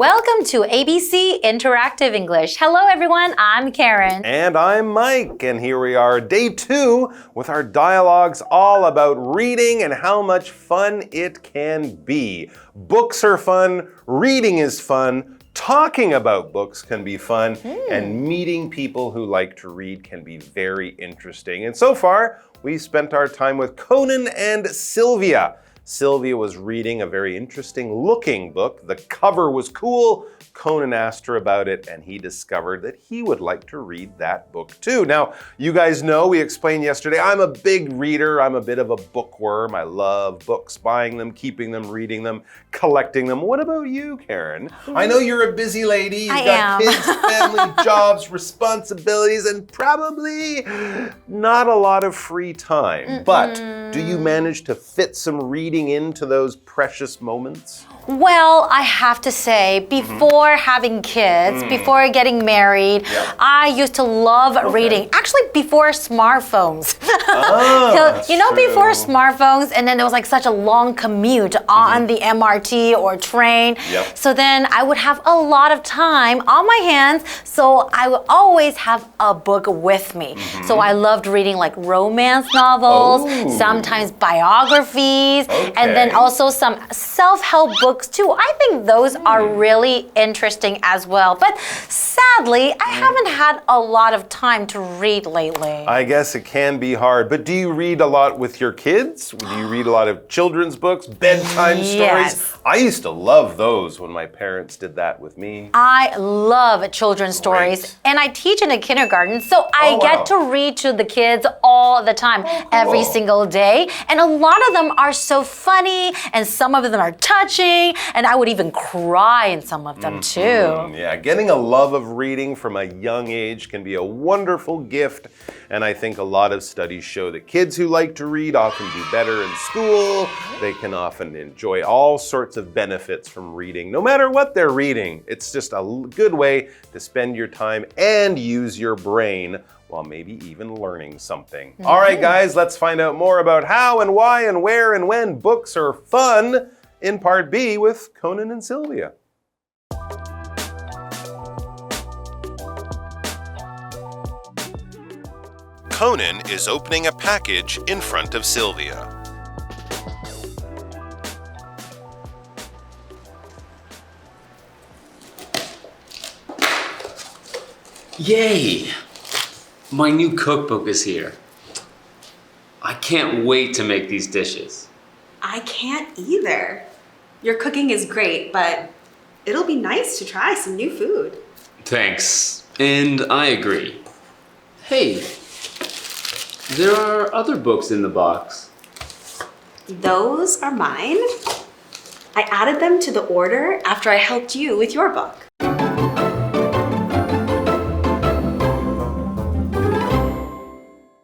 Welcome to ABC Interactive English. Hello everyone, I'm Karen. And I'm Mike, and here we are, day 2, with our dialogues all about reading and how much fun it can be. Books are fun, reading is fun, talking about books can be fun, and meeting people who like to read can be very interesting. And so far, we spent our time with Conan and Sylvia. Sylvia was reading a very interesting looking book. The cover was cool. Conan asked her about it, and he discovered that he would like to read that book too. Now, you guys know, we explained yesterday, I'm a big reader. I'm a bit of a bookworm. I love books, buying them, keeping them, reading them, collecting them. What about you, Karen? I know you're a busy lady. You've got kids, family, jobs, responsibilities, and probably not a lot of free time. But do you manage to fit some reading into those precious moments? Well, I have to say, before having kids, before getting married, I used to love reading. Actually, before smartphones. Before smartphones, and then there was like such a long commute on the MRT or train. So then I would have a lot of time on my hands, so I would always have a book with me. So I loved reading like romance novels, sometimes biographies, and then also some self-help books too. I think those are really interesting as well. But sadly, I haven't had a lot of time to read lately. I guess it can be hard. But do you read a lot with your kids? Do you read a lot of children's books, bedtime stories? I used to love those when my parents did that with me. I love children's stories, and I teach in a kindergarten, so I get to read to the kids all the time, every single day. And a lot of them are so funny, and some of them are touching, and I would even cry in some of them too. Yeah, getting a love of reading from a young age can be a wonderful gift, and I think a lot of studies show that kids who like to read often do better in school. They can often enjoy all sorts of benefits from reading, no matter what they're reading. It's just a good way to spend your time and use your brain while maybe even learning something. All right, guys, let's find out more about how and why and where and when books are fun in Part B with Conan and Sylvia. Conan is opening a package in front of Sylvia. Yay! My new cookbook is here. I can't wait to make these dishes. I can't either. Your cooking is great, but it'll be nice to try some new food. Thanks. And I agree. Hey, there are other books in the box. Those are mine. I added them to the order after I helped you with your book.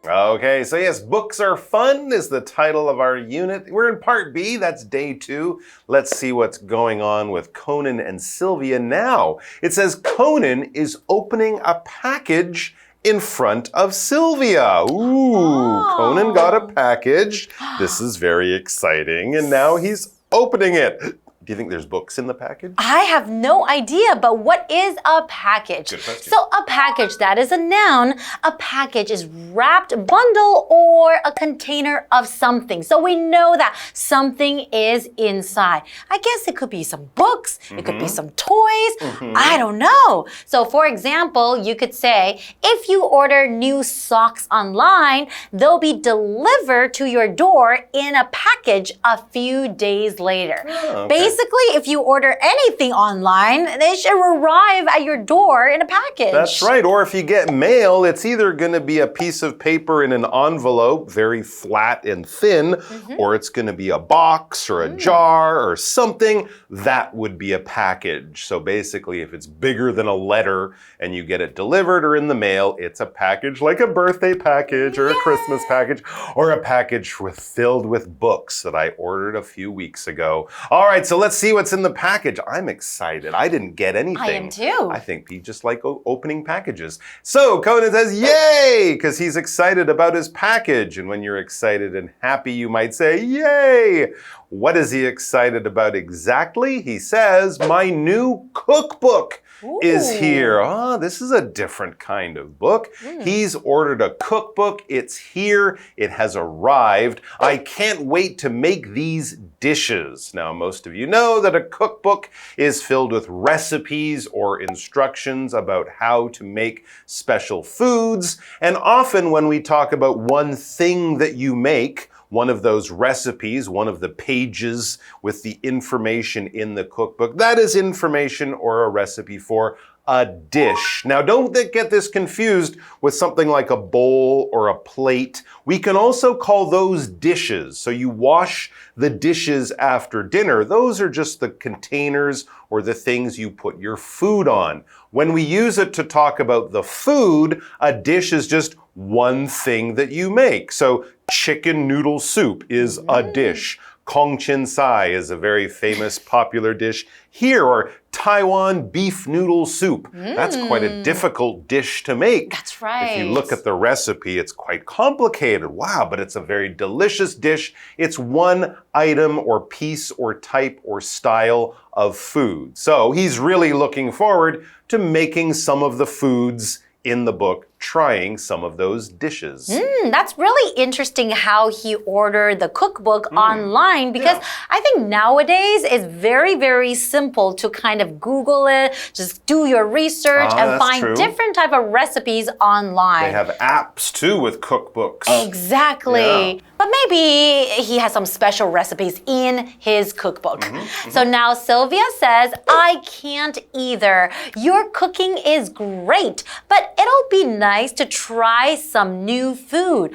Okay, so yes, books are fun is the title of our unit. We're in Part B, that's day 2. Let's see what's going on with Conan and Sylvia now. It says Conan is opening a package in front of Sylvia. Ooh, Conan got a package. This is very exciting, and now he's opening it. Do you think there's books in the package? I have no idea, but what is a package? Good question. So a package, that is a noun. A package is wrapped bundle or a container of something. So we know that something is inside. I guess it could be some books, it could be some toys, I don't know. So for example, you could say, if you order new socks online, they'll be delivered to your door in a package a few days later. Basically, if you order anything online, they should arrive at your door in a package. That's right. Or if you get mail, it's either going to be a piece of paper in an envelope, very flat and thin, or it's going to be a box or a jar or something. That would be a package. So basically, if it's bigger than a letter and you get it delivered or in the mail, it's a package like a birthday package or a Christmas package or a package filled with books that I ordered a few weeks ago. All right, so let's see what's in the package. I'm excited. I didn't get anything. I am too. I think he just like opening packages. So Conan says, yay, because he's excited about his package. And when you're excited and happy, you might say, yay. What is he excited about exactly? He says, my new cookbook is here. Oh, this is a different kind of book. He's ordered a cookbook. It's here. It has arrived. I can't wait to make these dishes. Now, most of you know that a cookbook is filled with recipes or instructions about how to make special foods. And often when we talk about one thing that you make, one of those recipes, one of the pages with the information in the cookbook, that is information or a recipe for a dish. Now, don't get this confused with something like a bowl or a plate. We can also call those dishes. So you wash the dishes after dinner. Those are just the containers or the things you put your food on. When we use it to talk about the food, a dish is just one thing that you make. So chicken noodle soup is a dish. Kong Chin Sai is a very famous popular dish here, or Taiwan beef noodle soup. That's quite a difficult dish to make. That's right. If you look at the recipe, it's quite complicated. Wow, but it's a very delicious dish. It's one item or piece or type or style of food. So he's really looking forward to making some of the foods in the book, trying some of those dishes. That's really interesting how he ordered the cookbook online, because I think nowadays it's very, very simple to kind of Google it, just do your research and find different type of recipes online. They have apps too with cookbooks. Exactly. Yeah. But maybe he has some special recipes in his cookbook. So now Sylvia says, I can't either. Your cooking is great, but it'll be nice to try some new food.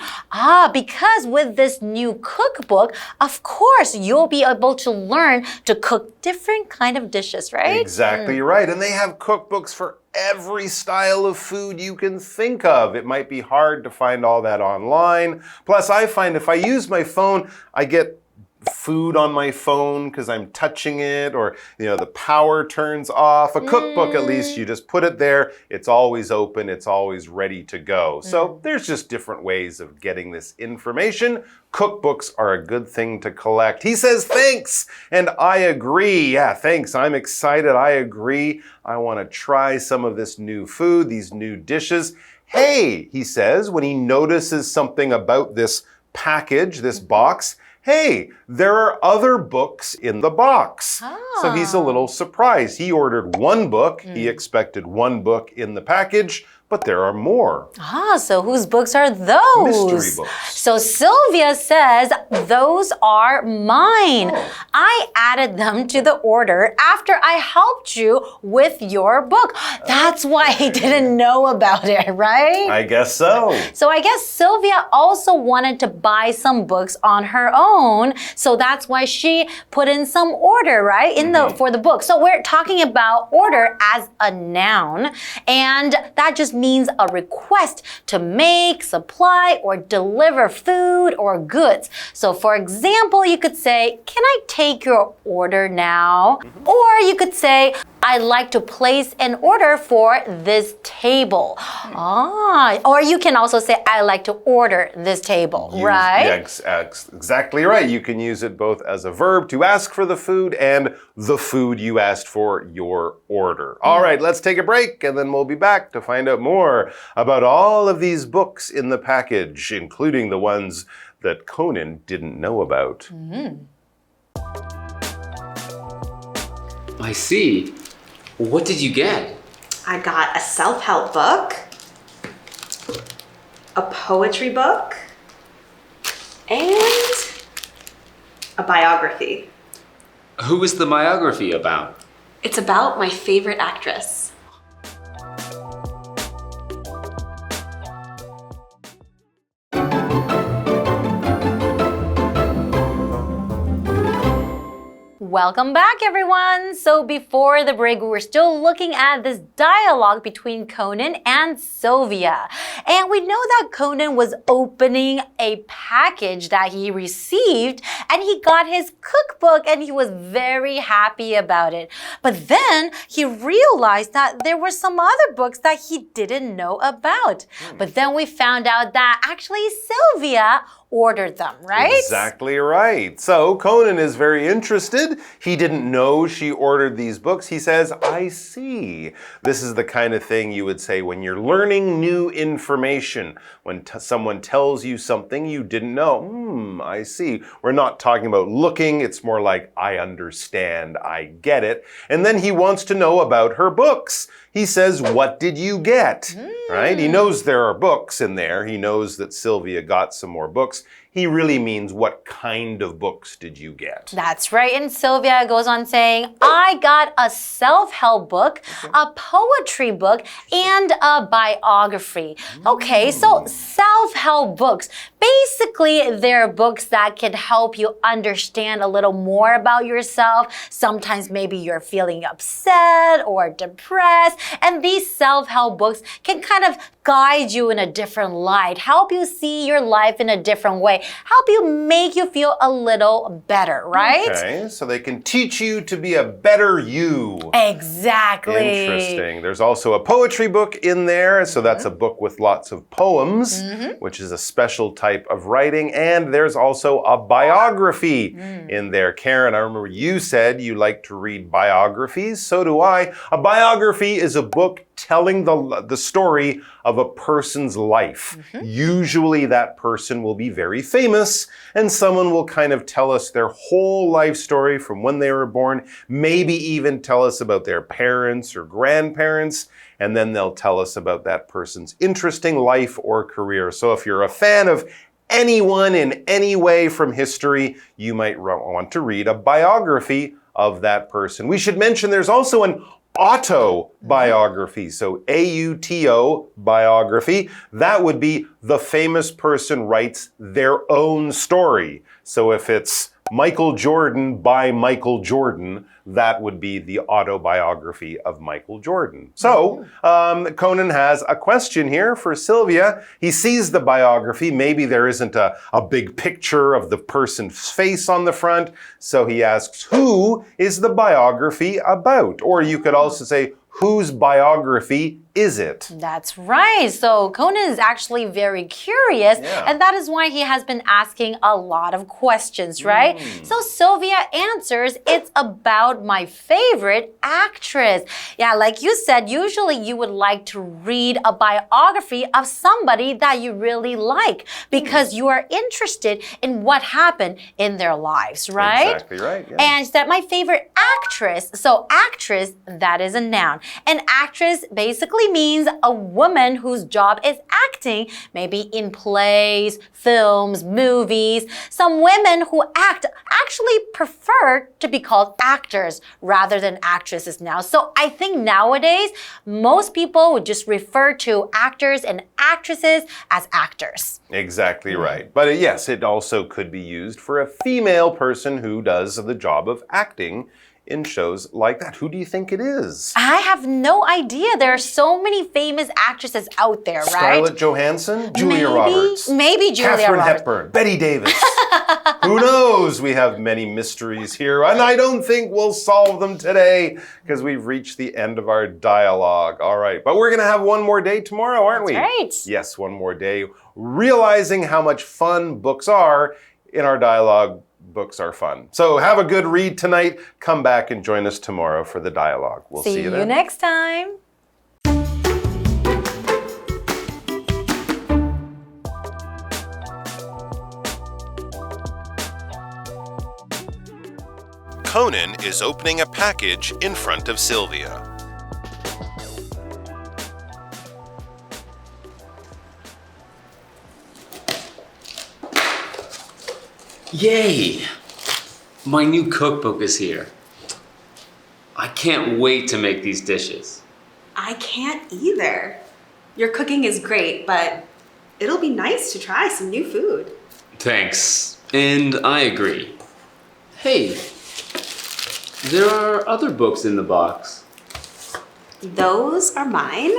Because with this new cookbook, of course, you'll be able to learn to cook different kind of dishes, right? Exactly right. And they have cookbooks for every style of food you can think of. It might be hard to find all that online. Plus, I find if I use my phone, I get food on my phone because I'm touching it, or the power turns off. A cookbook, at least, you just put it there. It's always open. It's always ready to go. So there's just different ways of getting this information. Cookbooks are a good thing to collect. He says, thanks, and I agree. Yeah, thanks. I'm excited. I agree. I want to try some of this new food, these new dishes. Hey, he says, when he notices something about this package, this box, hey, there are other books in the box. So he's a little surprised. He ordered one book. He expected one book in the package, but there are more. So whose books are those? Mystery books. So Sylvia says, those are mine. I added them to the order after I helped you with your book. That's why he didn't know about it, right? I guess so. So I guess Sylvia also wanted to buy some books on her own. So that's why she put in some order, right? For the book. So we're talking about order as a noun. And that just means a request to make, supply, or deliver food or goods. So for example, you could say, can I take your order now? Or you could say, I'd like to place an order for this table. Or you can also say, I'd like to order this table, right? Yeah, exactly right. You can use it both as a verb to ask for the food and the food you asked for, your order. All right, let's take a break and then we'll be back to find out more about all of these books in the package, including the ones that Conan didn't know about. I see. What did you get? I got a self-help book, a poetry book, and a biography. Who is the biography about? It's about my favorite actress. Welcome back, everyone. So before the break, we were still looking at this dialogue between Conan and Sylvia. And we know that Conan was opening a package that he received and he got his cookbook and he was very happy about it. But then he realized that there were some other books that he didn't know about. But then we found out that actually Sylvia ordered them, right? Exactly right. So Conan is very interested. He didn't know she ordered these books. He says, I see. This is the kind of thing you would say when you're learning new information. When someone tells you something you didn't know. I see. We're not talking about looking. It's more like, I understand. I get it. And then he wants to know about her books. He says, what did you get? Right? He knows there are books in there. He knows that Sylvia got some more books. He really means, what kind of books did you get? That's right. And Sylvia goes on saying, I got a self-help book, a poetry book, and a biography. Okay, so self-help books. Basically, they're books that can help you understand a little more about yourself. Sometimes maybe you're feeling upset or depressed. And these self-help books can kind of guide you in a different light, help you see your life in a different way, help you make you feel a little better, right? Okay, so they can teach you to be a better you. Exactly. Interesting. There's also a poetry book in there, so that's a book with lots of poems, which is a special type of writing, and there's also a biography in there. Karen, I remember you said you like to read biographies, so do I. A biography is a book telling the story of a person's life. Usually that person will be very famous, and someone will kind of tell us their whole life story from when they were born, maybe even tell us about their parents or grandparents, and then they'll tell us about that person's interesting life or career. So if you're a fan of anyone in any way from history, you might want to read a biography of that person. We should mention there's also an autobiography. So A-U-T-O biography. That would be the famous person writes their own story. So if it's Michael Jordan by Michael Jordan, that would be the autobiography of Michael Jordan. So Conan has a question here for Sylvia. He sees the biography. Maybe there isn't a big picture of the person's face on the front. So he asks, who is the biography about? Or you could also say, whose biography is it? That's right. So Conan is actually very curious, and that is why he has been asking a lot of questions, right? So Sylvia answers, it's about my favorite actress. Yeah, like you said, usually you would like to read a biography of somebody that you really like because you are interested in what happened in their lives, right? Exactly right. Yeah. And she said, my favorite actress. So actress, that is a noun. An actress basically means a woman whose job is acting, maybe in plays, films, movies. Some women who act actually prefer to be called actors rather than actresses now. So I think nowadays, most people would just refer to actors and actresses as actors. Exactly right. But yes, it also could be used for a female person who does the job of acting in shows like that. Who do you think it is? I have no idea. There are so many famous actresses out there, right? Scarlett Johansson? Julia Roberts? Maybe Julia Katharine Roberts. Hepburn? Betty Davis? Who knows? We have many mysteries here, and I don't think we'll solve them today because we've reached the end of our dialogue. All right, but we're going to have one more day tomorrow, aren't we? Right. Yes, one more day. Realizing how much fun books are in our dialogue. Books are fun. So have a good read tonight. Come back and join us tomorrow for the dialogue. We'll see you then. See you next time. Conan is opening a package in front of Sylvia. Yay! My new cookbook is here. I can't wait to make these dishes. I can't either. Your cooking is great, but it'll be nice to try some new food. Thanks. And I agree. Hey, There are other books in the box. Those are mine.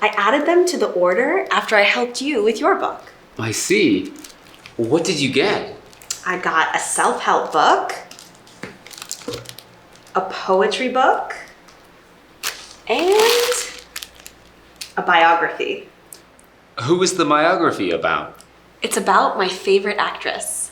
I added them to the order after I helped you with your book. I see. What did you get? I got a self-help book, a poetry book, and a biography. Who is the biography about? It's about my favorite actress.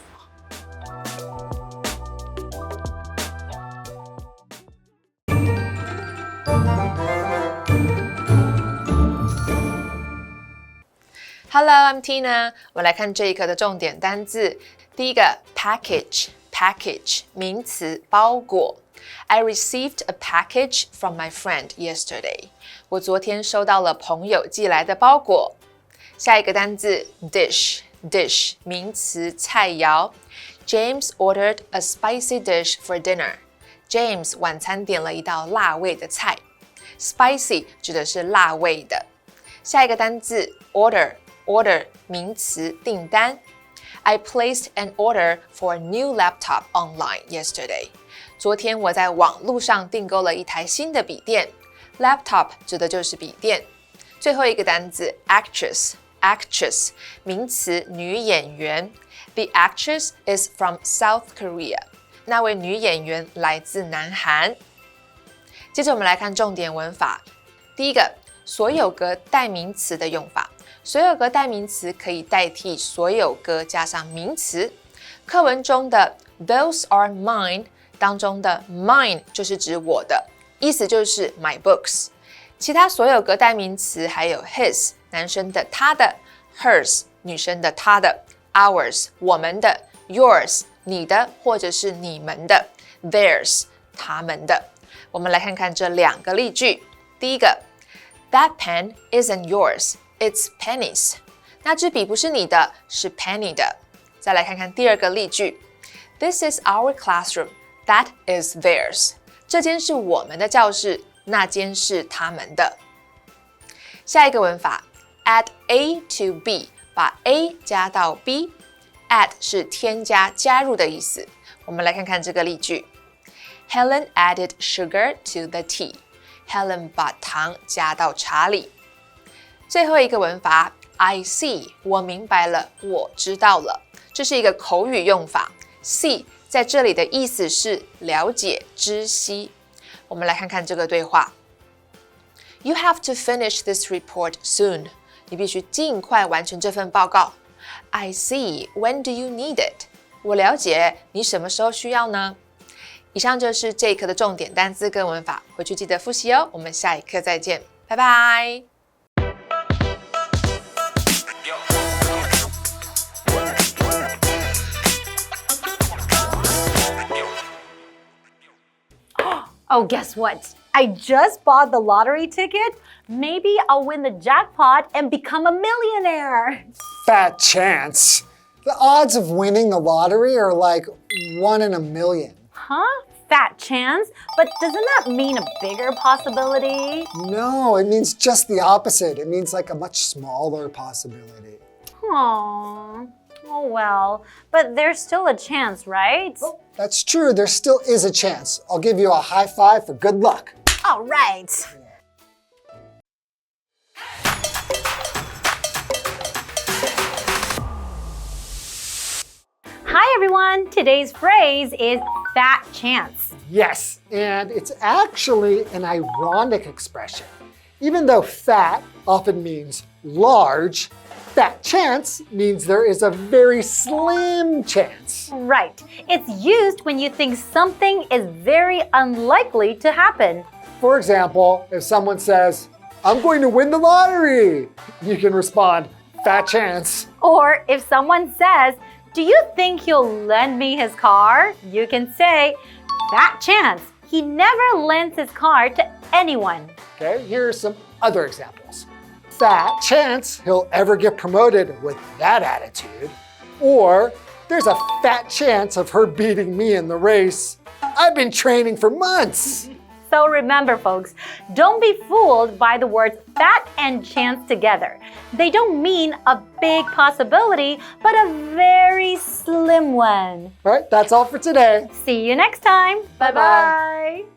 Hello, I'm Tina. 我们来看这一课的重点单字。第一个 package 名词包裹。I received a package from my friend yesterday. 我昨天收到了朋友寄来的包裹。下一个单字 dish 名词菜肴。James ordered a spicy dish for dinner. James 晚餐点了一道辣味的菜。Spicy 指的是辣味的。下一个单字 order 名词订单。I placed an order for a new laptop online yesterday. 昨天我在网路上订购了一台新的笔电。Laptop 指的就是笔电。最后一个单字 actress 名词女演员。The actress is from South Korea. 那位女演员来自南韩。接着我们来看重点文法。第一个，所有格代名词的用法。所有格代名词可以代替所有格加上名词。课文中的 Those are mine 当中的 mine 就是指我的，意思就是 my books。其他所有格代名词还有 his 男生的他的， hers 女生的她的， ours 我们的， yours 你的或者是你们的， theirs 他们的。我们来看看这两个例句。第一个 That pen isn't yours, it's Penny's. 那支笔不是你的，是 Penny 的。再来看看第二个例句 This is our classroom, that is theirs. 这间是我们的教室，那间是他们的。下一个文法 add A to B, 把 A 加到 B. add 是添加加入的意思。我们来看看这个例句Helen added sugar to the tea. Helen 把糖加到茶里。最后一个文法 I see 我明白了，我知道了。这是一个口语用法 see 在这里的意思是了解知悉。我们来看看这个对话 You have to finish this report soon. 你必须尽快完成这份报告。I see. When do you need it? 我了解，你什么时候需要呢？以上就是这一课的重点单字跟文法，回去记得复习哦。我们下一课再见，拜拜。Oh, guess what? I just bought the lottery ticket. Maybe I'll win the jackpot and become a millionaire. Fat chance. The odds of winning the lottery are like 1 in a million. Huh? Fat chance? But doesn't that mean a bigger possibility? No, it means just the opposite. It means like a much smaller possibility. Aww. Oh well, but there's still a chance, right? Oh, that's true. There still is a chance. I'll give you a high five for good luck. All right. Hi everyone. Today's phrase is fat chance. Yes, and it's actually an ironic expression. Even though fat often means large, fat chance means there is a very slim chance. Right. It's used when you think something is very unlikely to happen. For example, if someone says, I'm going to win the lottery, you can respond, fat chance. Or if someone says, do you think he'll lend me his car? You can say, fat chance. He never lends his car to anyone. Okay, here are some other examples. Fat chance he'll ever get promoted with that attitude. Or there's a fat chance of her beating me in the race. I've been training for months. So remember, folks, don't be fooled by the words fat and chance together. They don't mean a big possibility, but a very slim one. All right, that's all for today. See you next time. Bye-bye.